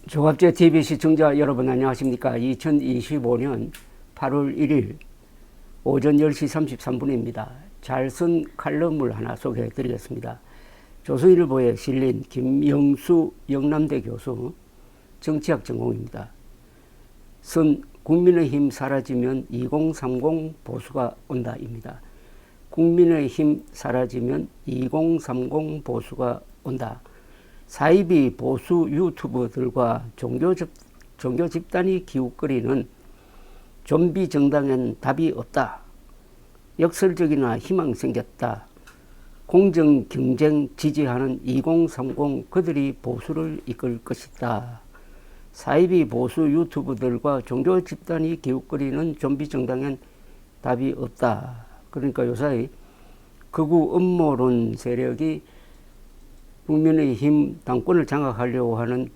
조갑제 TV 시청자 여러분 안녕하십니까. 2025년 8월 1일 오전 10시 33분입니다. 잘 쓴 칼럼을 하나 소개해 드리겠습니다. 조선일보에 실린 김영수 영남대 교수, 정치학 전공입니다. 쓴 국민의힘 사라지면 2030 보수가 온다입니다. 국민의힘 사라지면 2030 보수가 온다. 사이비 보수 유튜버들과 종교 집단이 기웃거리는 좀비 정당엔 답이 없다. 역설적이나 희망 생겼다. 공정 경쟁 지지하는 2030 그들이 보수를 이끌 것이다. 사이비 보수 유튜버들과 종교 집단이 기웃거리는 좀비 정당엔 답이 없다. 그러니까 요사이 극우 음모론 세력이 국민의힘 당권을 장악하려고 하는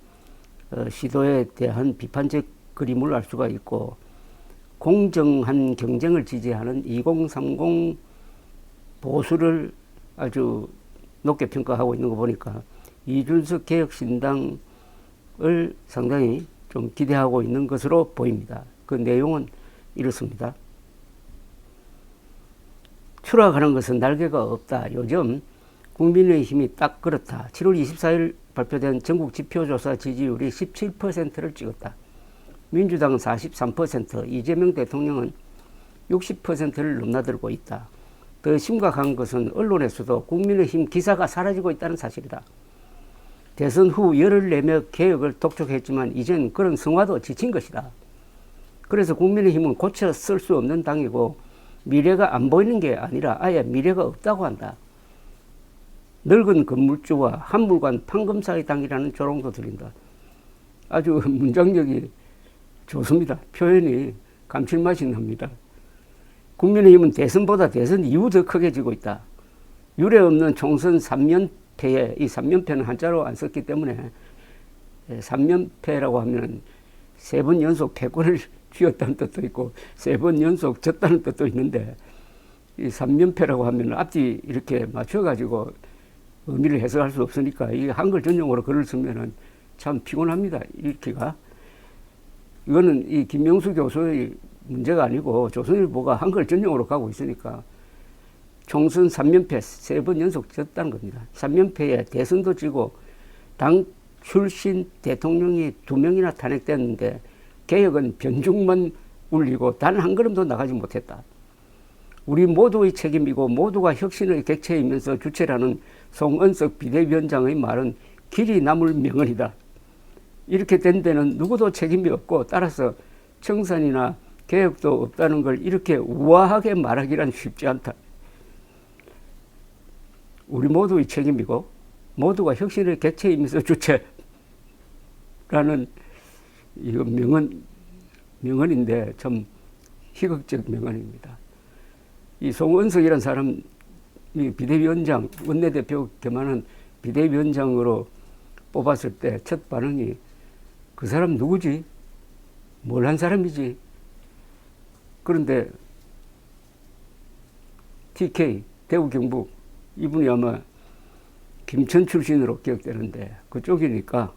시도에 대한 비판적 그림을 알 수가 있고, 공정한 경쟁을 지지하는 2030 보수를 아주 높게 평가하고 있는 거 보니까 이준석 개혁신당을 상당히 좀 기대하고 있는 것으로 보입니다. 그 내용은 이렇습니다. 추락하는 것은 날개가 없다. 요즘 국민의힘이 딱 그렇다. 7월 24일 발표된 전국 지표조사 지지율이 17%를 찍었다. 민주당은 43%, 이재명 대통령은 60%를 넘나들고 있다. 더 심각한 것은 언론에서도 국민의힘 기사가 사라지고 있다는 사실이다. 대선 후 열을 내며 개혁을 독촉했지만 이젠 그런 성화도 지친 것이다. 그래서 국민의힘은 고쳐 쓸 수 없는 당이고 미래가 안 보이는 게 아니라 아예 미래가 없다고 한다. 늙은 건물주와 한물관 판검사의 당이라는 조롱도 들린다. 아주 문장력이 좋습니다. 표현이 감칠맛이 납니다. 국민의힘은 대선보다 대선 이후 더 크게 지고 있다. 유례 없는 총선 3연패에, 이 3연패는 한자로 안 썼기 때문에 3연패라고 하면 3번 연속 패권을 쥐었다는 뜻도 있고 3번 연속 졌다는 뜻도 있는데, 이 3연패라고 하면 앞뒤 이렇게 맞춰가지고 의미를 해석할 수 없으니까 이 한글 전용어로 글을 쓰면은 참 피곤합니다. 읽기가. 이거는 이 김명수 교수의 문제가 아니고 조선일보가 한글 전용어로 가고 있으니까 총선 3연패 3번 연속 졌다는 겁니다. 3연패에 대선도 지고 당 출신 대통령이 2명이나 탄핵됐는데 개혁은 변죽만 울리고 단 한 걸음도 나가지 못했다. 우리 모두의 책임이고 모두가 혁신의 객체이면서 주체라는 송은석 비대위원장의 말은 길이 남을 명언이다. 이렇게 된 데는 누구도 책임이 없고 따라서 청산이나 개혁도 없다는 걸 이렇게 우아하게 말하기란 쉽지 않다. 우리 모두의 책임이고 모두가 혁신의 객체이면서 주체라는 이거 명언인데 참 희극적 명언입니다. 이 송은석이라는 사람이 비대위원장, 원내대표 겸하는 비대위원장으로 뽑았을 때 첫 반응이 그 사람 누구지? 뭘 한 사람이지? 그런데 TK, 대구 경북, 이분이 아마 김천 출신으로 기억되는데 그쪽이니까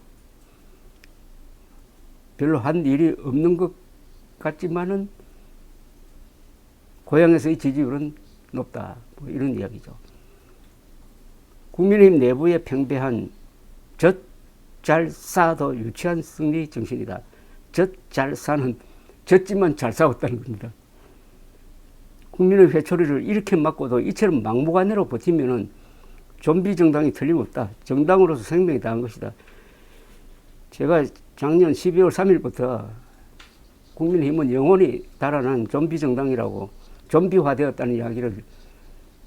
별로 한 일이 없는 것 같지만은 고향에서의 지지율은 높다. 뭐 이런 이야기죠. 국민의힘 내부에 팽배한 젖 잘 싸도 유치한 승리 정신이다. 젖 잘 싸는 졌지만 잘 싸웠다는 겁니다. 국민의 회초리를 이렇게 맞고도 이처럼 막무가내로 버티면은 좀비 정당이 틀림없다. 정당으로서 생명이 다한 것이다. 제가 작년 12월 3일부터 국민의힘은 영원히 달아난 좀비 정당이라고, 좀비화되었다는 이야기를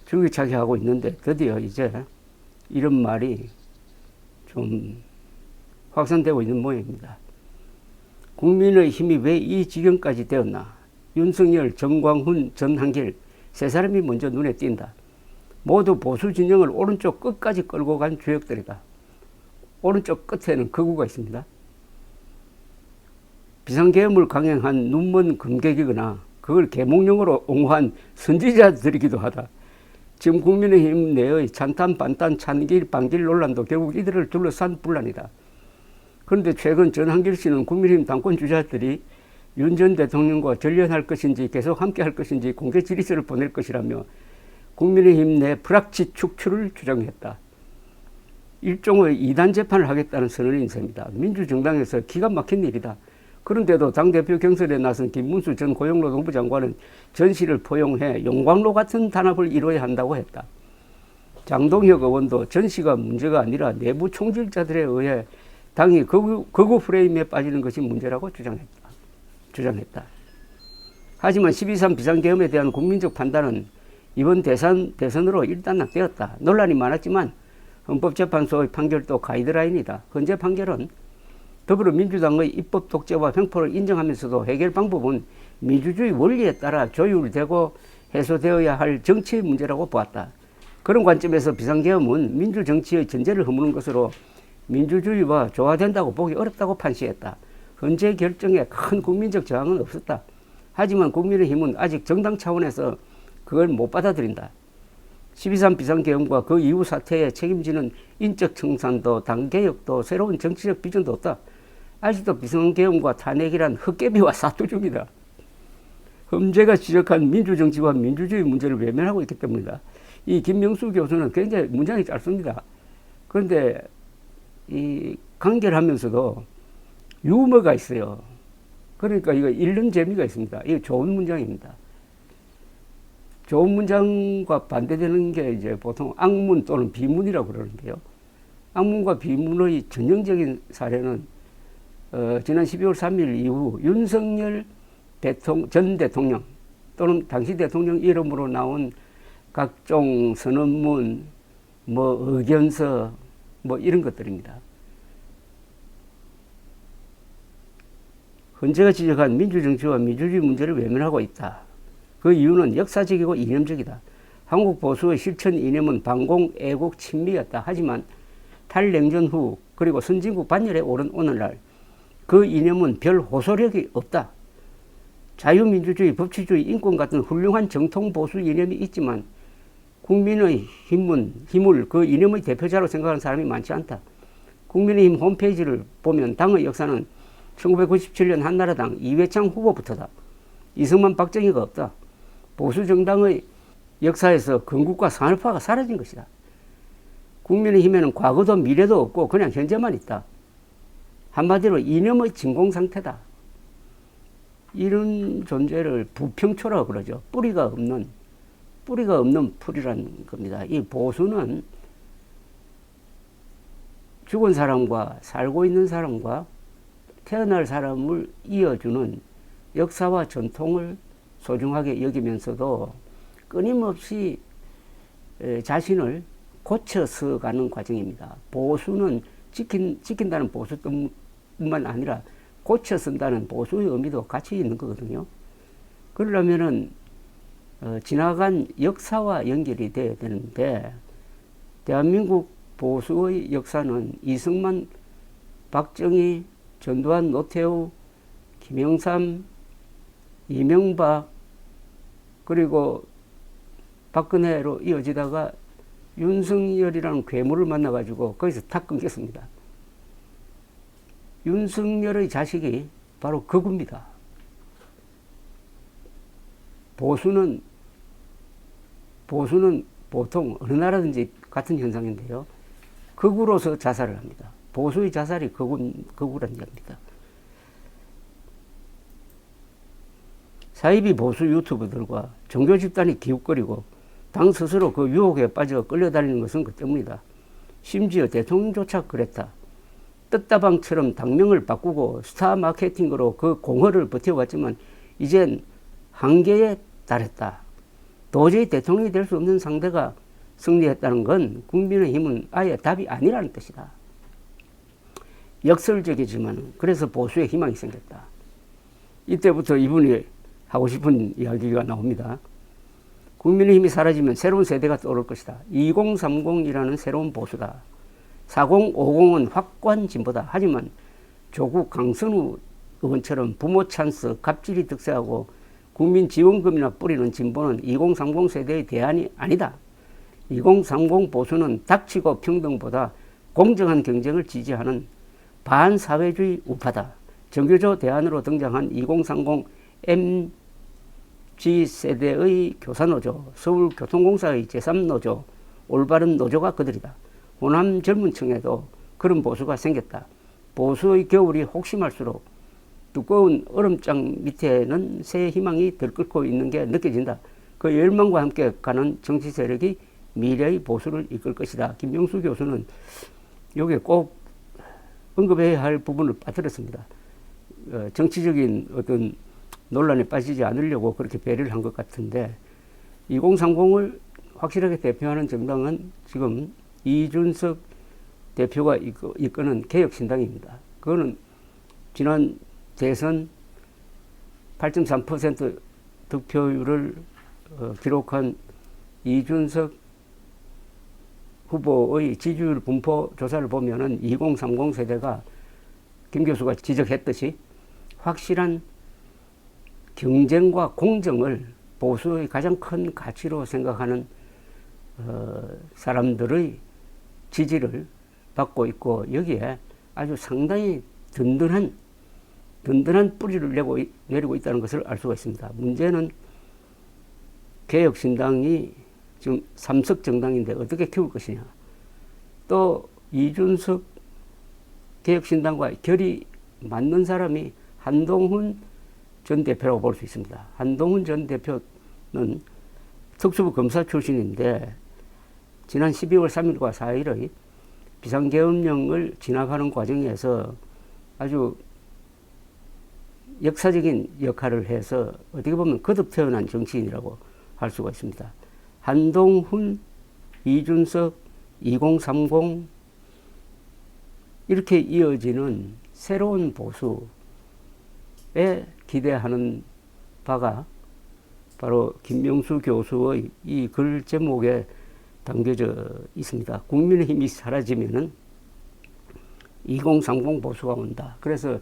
줄기차게 하고 있는데 드디어 이제 이런 말이 좀 확산되고 있는 모양입니다. 국민의힘이 왜 이 지경까지 되었나? 윤석열, 정광훈, 전한길 세 사람이 먼저 눈에 띈다. 모두 보수 진영을 오른쪽 끝까지 끌고 간 주역들이다. 오른쪽 끝에는 극우가 있습니다. 비상계엄을 강행한 눈먼 검객이거나 그걸 계몽령으로 옹호한 선지자들이기도 하다. 지금 국민의힘 내의 찬탄, 반탄, 찬길, 반길 논란도 결국 이들을 둘러싼 분란이다. 그런데 최근 전한길 씨는 국민의힘 당권 주자들이 윤 전 대통령과 전련할 것인지 계속 함께할 것인지 공개 질의서를 보낼 것이라며 국민의힘 내 불합치 축출을 주장했다. 일종의 이단 재판을 하겠다는 선언인 셈이다. 민주정당에서 기가 막힌 일이다. 그런데도 당대표 경선에 나선 김문수 전 고용노동부 장관은 전시를 포용해 용광로 같은 단합을 이뤄야 한다고 했다. 장동혁 의원도 전시가 문제가 아니라 내부 총질자들에 의해 당이 극우 프레임에 빠지는 것이 문제라고 주장했다. 하지만 12.3 비상계엄에 대한 국민적 판단은 이번 대선으로 일단락되었다. 논란이 많았지만 헌법재판소의 판결도 가이드라인이다. 현재 판결은 더불어민주당의 입법 독재와 횡포를 인정하면서도 해결 방법은 민주주의 원리에 따라 조율되고 해소되어야 할 정치의 문제라고 보았다. 그런 관점에서 비상계엄은 민주정치의 전제를 허무는 것으로 민주주의와 조화된다고 보기 어렵다고 판시했다. 현재 결정에 큰 국민적 저항은 없었다. 하지만 국민의힘은 아직 정당 차원에서 그걸 못 받아들인다. 12.3 비상계엄과 그 이후 사태에 책임지는 인적 청산도 당개혁도 새로운 정치적 비전도 없다. 아직도 비상계엄과 탄핵이란 헛개비와 사투죽이다. 험재가 지적한 민주정치와 민주주의 문제를 외면하고 있기 때문이다. 이 김명수 교수는 굉장히 문장이 짧습니다. 그런데 이 간결하면서도 유머가 있어요. 그러니까 이거 읽는 재미가 있습니다. 이거 좋은 문장입니다. 좋은 문장과 반대되는 게 이제 보통 악문 또는 비문이라고 그러는데요. 악문과 비문의 전형적인 사례는 지난 12월 3일 이후 윤석열 전 대통령 또는 당시 대통령 이름으로 나온 각종 선언문, 의견서, 이런 것들입니다. 헌재가 지적한 민주정치와 민주주의 문제를 외면하고 있다. 그 이유는 역사적이고 이념적이다. 한국 보수의 실천 이념은 반공, 애국, 친미였다. 하지만 탈냉전 후 그리고 선진국 반열에 오른 오늘날 그 이념은 별 호소력이 없다. 자유민주주의, 법치주의, 인권 같은 훌륭한 정통 보수 이념이 있지만 국민의 힘을 그 이념의 대표자로 생각하는 사람이 많지 않다. 국민의힘 홈페이지를 보면 당의 역사는 1997년 한나라당 이회창 후보부터다. 이승만, 박정희가 없다. 보수정당의 역사에서 건국과 산업화가 사라진 것이다. 국민의힘에는 과거도 미래도 없고 그냥 현재만 있다. 한마디로 이념의 진공 상태다. 이런 존재를 부평초라고 그러죠. 뿌리가 없는 풀이라는 겁니다. 이 보수는 죽은 사람과 살고 있는 사람과 태어날 사람을 이어주는 역사와 전통을 소중하게 여기면서도 끊임없이 자신을 고쳐서 가는 과정입니다. 보수는 지킨다는 보수뿐만 아니라 고쳐 쓴다는 보수의 의미도 같이 있는 거거든요. 그러려면은 지나간 역사와 연결이 돼야 되는데 대한민국 보수의 역사는 이승만, 박정희, 전두환, 노태우, 김영삼, 이명박 그리고 박근혜로 이어지다가 윤석열이라는 괴물을 만나가지고 거기서 탁 끊겼습니다. 윤석열의 자식이 바로 극우입니다. 보수는 보통 어느 나라든지 같은 현상인데요. 극우로서 자살을 합니다. 보수의 자살이 극우란 얘기입니다. 사이비 보수 유튜버들과 종교 집단이 기웃거리고 당 스스로 그 유혹에 빠져 끌려다니는 것은 그 때문이다. 심지어 대통령조차 그랬다. 뜻다방처럼 당명을 바꾸고 스타 마케팅으로 그 공허를 버텨왔지만 이젠 한계에 달했다. 도저히 대통령이 될 수 없는 상대가 승리했다는 건 국민의힘은 아예 답이 아니라는 뜻이다. 역설적이지만 그래서 보수의 희망이 생겼다. 이때부터 이분이 하고 싶은 이야기가 나옵니다. 국민의힘이 사라지면 새로운 세대가 떠오를 것이다. 2030이라는 새로운 보수다. 4050은 확고한 진보다. 하지만 조국 강선우 의원처럼 부모 찬스, 갑질이 득세하고 국민 지원금이나 뿌리는 진보는 2030 세대의 대안이 아니다. 2030 보수는 닥치고 평등보다 공정한 경쟁을 지지하는 반사회주의 우파다. 정교조 대안으로 등장한 2030 MG세대의 교사노조, 서울교통공사의 제3노조, 올바른 노조가 그들이다. 호남 젊은 층에도 그런 보수가 생겼다. 보수의 겨울이 혹심할수록 두꺼운 얼음장 밑에는 새 희망이 들끓고 있는 게 느껴진다. 그 열망과 함께 가는 정치 세력이 미래의 보수를 이끌 것이다. 김명수 교수는 여기에 꼭 언급해야 할 부분을 빠뜨렸습니다. 정치적인 어떤 논란에 빠지지 않으려고 그렇게 배려를 한 것 같은데 2030을 확실하게 대표하는 정당은 지금 이준석 대표가 이끄는 개혁신당입니다. 그거는 지난 대선 8.3% 득표율을 기록한 이준석 후보의 지지율 분포 조사를 보면은 2030 세대가 김 교수가 지적했듯이 확실한 경쟁과 공정을 보수의 가장 큰 가치로 생각하는 사람들의 지지를 받고 있고 여기에 아주 상당히 든든한 뿌리를 내리고 있다는 것을 알 수가 있습니다. 문제는 개혁신당이 지금 삼석 정당인데 어떻게 키울 것이냐. 또 이준석 개혁신당과 결이 맞는 사람이 한동훈 전 대표라고 볼 수 있습니다. 한동훈 전 대표는 특수부 검사 출신인데 지난 12월 3일과 4일의 비상계엄령을 진압하는 과정에서 아주 역사적인 역할을 해서 어떻게 보면 거듭 태어난 정치인이라고 할 수가 있습니다. 한동훈, 이준석, 2030 이렇게 이어지는 새로운 보수에 기대하는 바가 바로 김명수 교수의 이 글 제목에 담겨져 있습니다. 국민의힘이 사라지면은 2030 보수가 온다. 그래서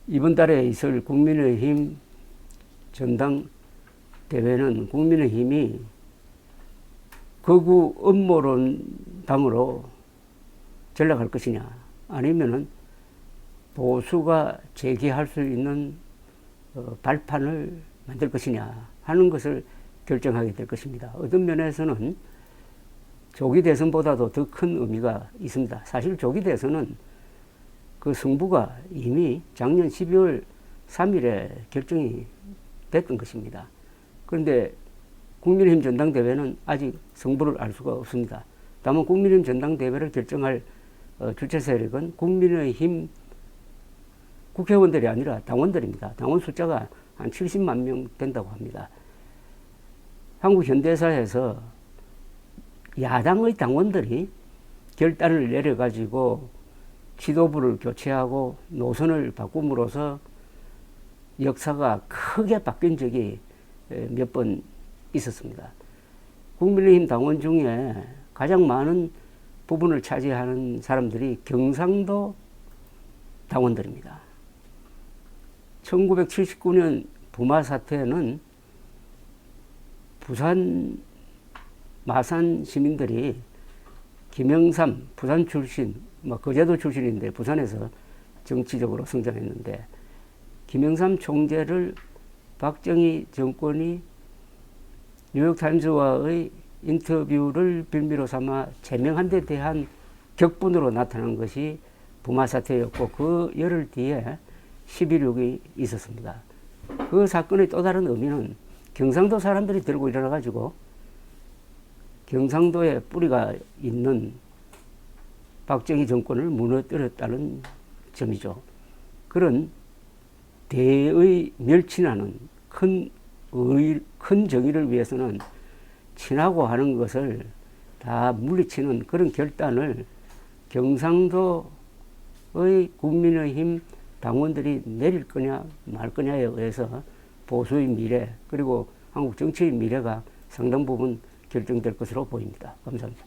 이번 달에 있을 국민의힘 전당 대회는 국민의힘이 극우 음모론 당으로 전락할 것이냐 아니면은 보수가 재기할 수 있는 발판을 만들 것이냐 하는 것을 결정하게 될 것입니다. 어떤 면에서는 조기 대선보다도 더 큰 의미가 있습니다. 사실 조기 대선은 그 승부가 이미 작년 12월 3일에 결정이 됐던 것입니다. 그런데 국민의힘 전당대회는 아직 승부를 알 수가 없습니다. 다만 국민의힘 전당대회를 결정할 주체 세력은 국민의힘 국회의원들이 아니라 당원들입니다. 당원 숫자가 한 70만 명 된다고 합니다. 한국 현대사에서 야당의 당원들이 결단을 내려가지고 지도부를 교체하고 노선을 바꿈으로써 역사가 크게 바뀐 적이 몇 번 있었습니다. 국민의힘 당원 중에 가장 많은 부분을 차지하는 사람들이 경상도 당원들입니다. 1979년 부마 사태는 부산 마산 시민들이 김영삼 부산 출신, 거제도 출신인데 부산에서 정치적으로 성장했는데 김영삼 총재를 박정희 정권이 뉴욕타임즈와의 인터뷰를 빌미로 삼아 제명한 데 대한 격분으로 나타난 것이 부마 사태였고 그 열흘 뒤에 11.6이 있었습니다. 그 사건의 또 다른 의미는 경상도 사람들이 들고 일어나가지고 경상도에 뿌리가 있는 박정희 정권을 무너뜨렸다는 점이죠. 그런 대의 멸친하는 큰 정의를 위해서는 친하고 하는 것을 다 물리치는 그런 결단을 경상도의 국민의힘 당원들이 내릴 거냐 말 거냐에 의해서 보수의 미래 그리고 한국 정치의 미래가 상당 부분 결정될 것으로 보입니다. 감사합니다.